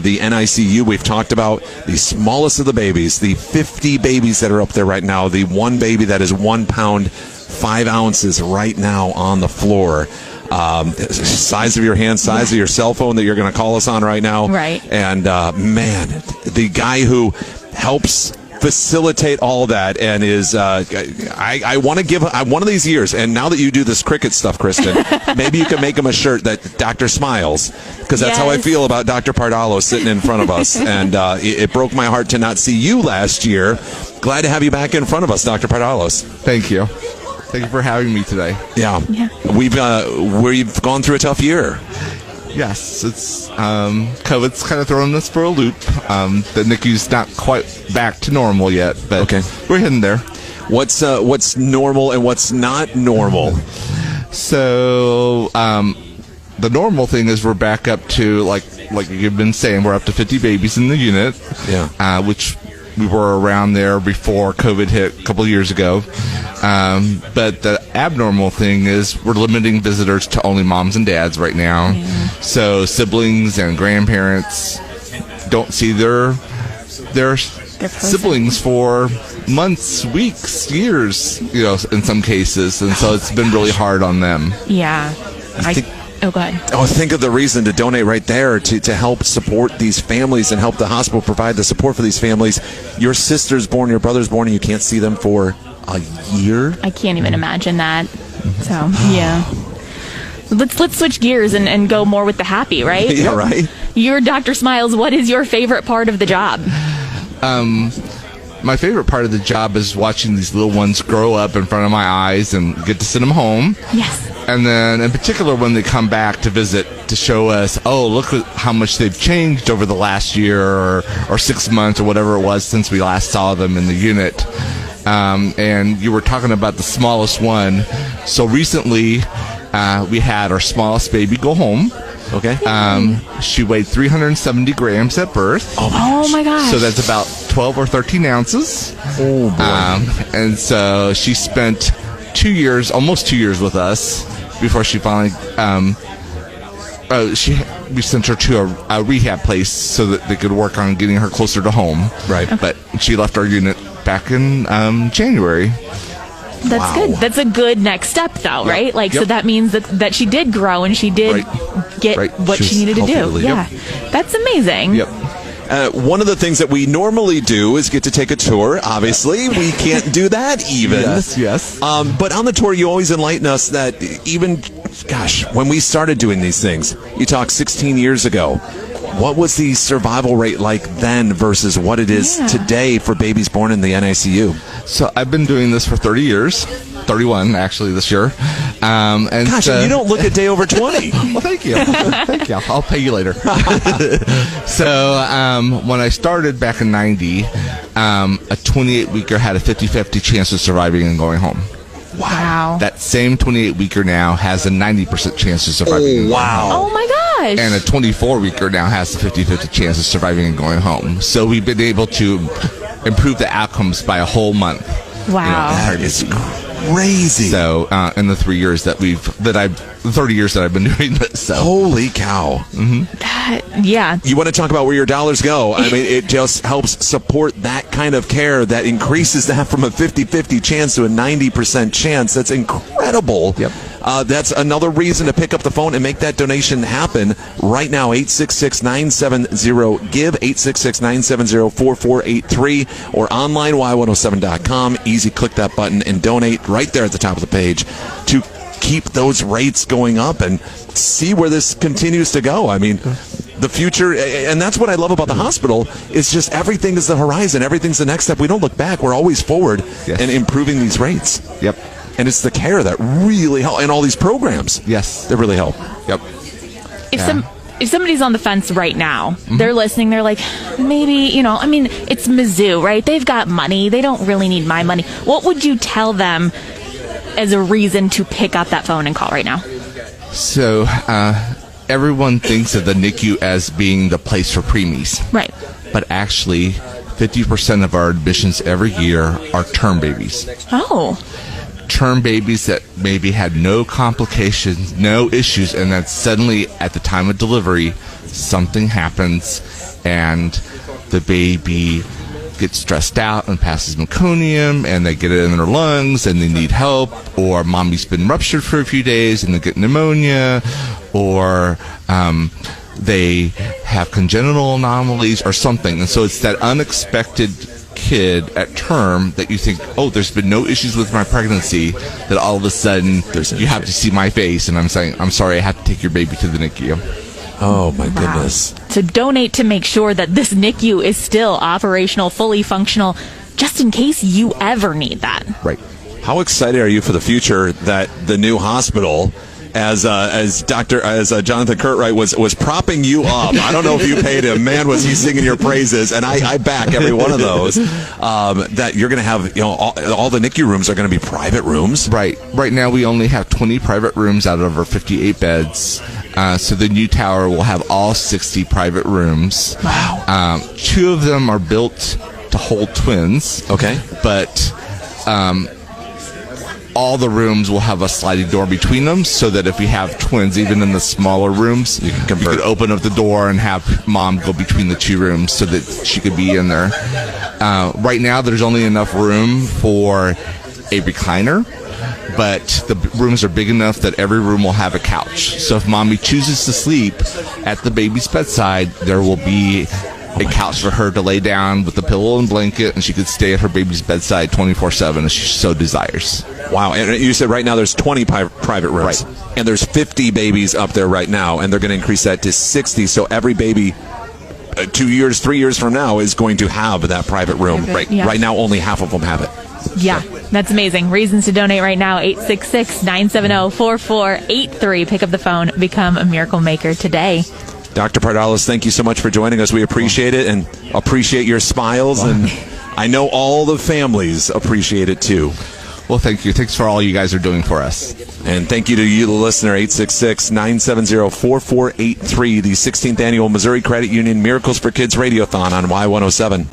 the NICU. We've talked about the smallest of the babies, the 50 babies that are up there right now, the one baby that is 1 pound, 5 ounces right now on the floor. Size of your hand, size of your cell phone that you're going to call us on right now. Right. And, man, the guy who helps facilitate all that and is I want to give one of these years, and now that you do this cricket stuff, Kristen, maybe you can make him a shirt that Dr. Smiles, because that's how I feel about Dr. Pardalos sitting in front of us. And it broke my heart to not see you last year. Glad to have you back in front of us, Dr. Pardalos. Thank you. Thank you for having me today. Yeah. We've gone through a tough year. Yes, it's COVID's kind of thrown us for a loop. The NICU's not quite back to normal yet, but we're heading there. What's normal and what's not normal? So the normal thing is we're back up to like you've been saying, we're up to 50 babies in the unit. Yeah. Which we were around there before COVID hit a couple of years ago. But the abnormal thing is we're limiting visitors to only moms and dads right now. Yeah. So siblings and grandparents don't see their siblings for months, weeks, years, in some cases. And so it's been really hard on them. Yeah. Go ahead. Think of the reason to donate right there to help support these families and help the hospital provide the support for these families. Your sister's born, your brother's born, and you can't see them for a year? I can't even imagine that. So, yeah. Let's switch gears and go more with the happy, right? Yeah, right. You're Dr. Smiles. What is your favorite part of the job? My favorite part of the job is watching these little ones grow up in front of my eyes and get to send them home. Yes. And then, in particular, when they come back to visit to show us, look at how much they've changed over the last year or 6 months or whatever it was since we last saw them in the unit. And you were talking about the smallest one. So recently, we had our smallest baby go home. Okay. She weighed 370 grams at birth. Oh my gosh. So that's about 12 or 13 ounces. Oh, boy. And so she spent almost 2 years with us before she finally, we sent her to a rehab place so that they could work on getting her closer to home. Right. Okay. But she left our unit back in January. That's good. That's a good next step, though, right? So that means that she did grow and she did get what she needed to do. Yeah. That's amazing. Yep. One of the things that we normally do is get to take a tour. Obviously, we can't do that even. Yes. But on the tour, you always enlighten us that even, when we started doing these things, you talk 16 years ago, what was the survival rate like then versus what it is today for babies born in the NICU? So I've been doing this for 30 years. 31 actually this year. And you don't look a day over 20. Well, thank you. Thank you. I'll pay you later. So when I started back in 90, a 28-weeker had a 50-50 chance of surviving and going home. Wow. That same 28-weeker now has a 90% chance of surviving and going home. Oh my gosh. And a 24-weeker now has a 50-50 chance of surviving and going home. So we've been able to improve the outcomes by a whole month. Wow. That is crazy. So in the 30 years that I've been doing this. So. Holy cow. Mm-hmm. You want to talk about where your dollars go. I mean, it just helps support that kind of care that increases that from a 50-50 chance to a 90% chance. That's incredible. Yep. That's another reason to pick up the phone and make that donation happen right now. 866-970-GIVE, 866-970-4483, or online, Y107.com. Easy, click that button and donate right there at the top of the page to keep those rates going up and see where this continues to go. I mean, the future, and that's what I love about the hospital, is just everything is the horizon. Everything's the next step. We don't look back. We're always forward and improving these rates. Yep. And it's the care that really helps, and all these programs. Yes. That really help. Yep. If somebody's on the fence right now, they're listening, they're like, maybe, it's Mizzou, right? They've got money. They don't really need my money. What would you tell them as a reason to pick up that phone and call right now? So, everyone thinks of the NICU as being the place for preemies. Right. But actually, 50% of our admissions every year are term babies. Oh. term babies that maybe had no complications, no issues, and then suddenly at the time of delivery, something happens and the baby gets stressed out and passes meconium, and they get it in their lungs and they need help, or mommy's been ruptured for a few days and they get pneumonia, or they have congenital anomalies or something. And so it's that unexpected kid at term that you think, oh, there's been no issues with my pregnancy, that all of a sudden you have to see my face and I'm saying, I'm sorry, I have to take your baby to the NICU. Oh, my goodness. So donate to make sure that this NICU is still operational, fully functional, just in case you ever need that. Right. How excited are you for the future that the new hospital, as Jonathan Curtright was propping you up? I don't know if you paid him. Man, was he singing your praises, and I back every one of those. That you're going to have, all the NICU rooms are going to be private rooms. Right. Right now we only have 20 private rooms out of our 58 beds. So the new tower will have all 60 private rooms. Wow. 2 of them are built to hold twins. Okay. But all the rooms will have a sliding door between them, so that if we have twins, even in the smaller rooms, you could open up the door and have mom go between the 2 rooms so that she could be in there. Right now, there's only enough room for a recliner, but the rooms are big enough that every room will have a couch. So if mommy chooses to sleep at the baby's bedside, there will be a couch for her to lay down with a pillow and blanket, and she could stay at her baby's bedside 24/7 if she so desires. Wow. And you said right now there's 20 private rooms. Right. And there's 50 babies up there right now, and they're going to increase that to 60. So every baby 2 years, 3 years from now is going to have that private room. Right. Yeah. Right now, only half of them have it. Yeah, that's amazing. Reasons to donate right now, 866-970-4483. Pick up the phone, become a miracle maker today. Dr. Pardalos, thank you so much for joining us. We appreciate it and appreciate your smiles. And I know all the families appreciate it too. Well, thank you. Thanks for all you guys are doing for us. And thank you to you, the listener, 866-970-4483, the 16th Annual Missouri Credit Union Miracles for Kids Radiothon on Y107.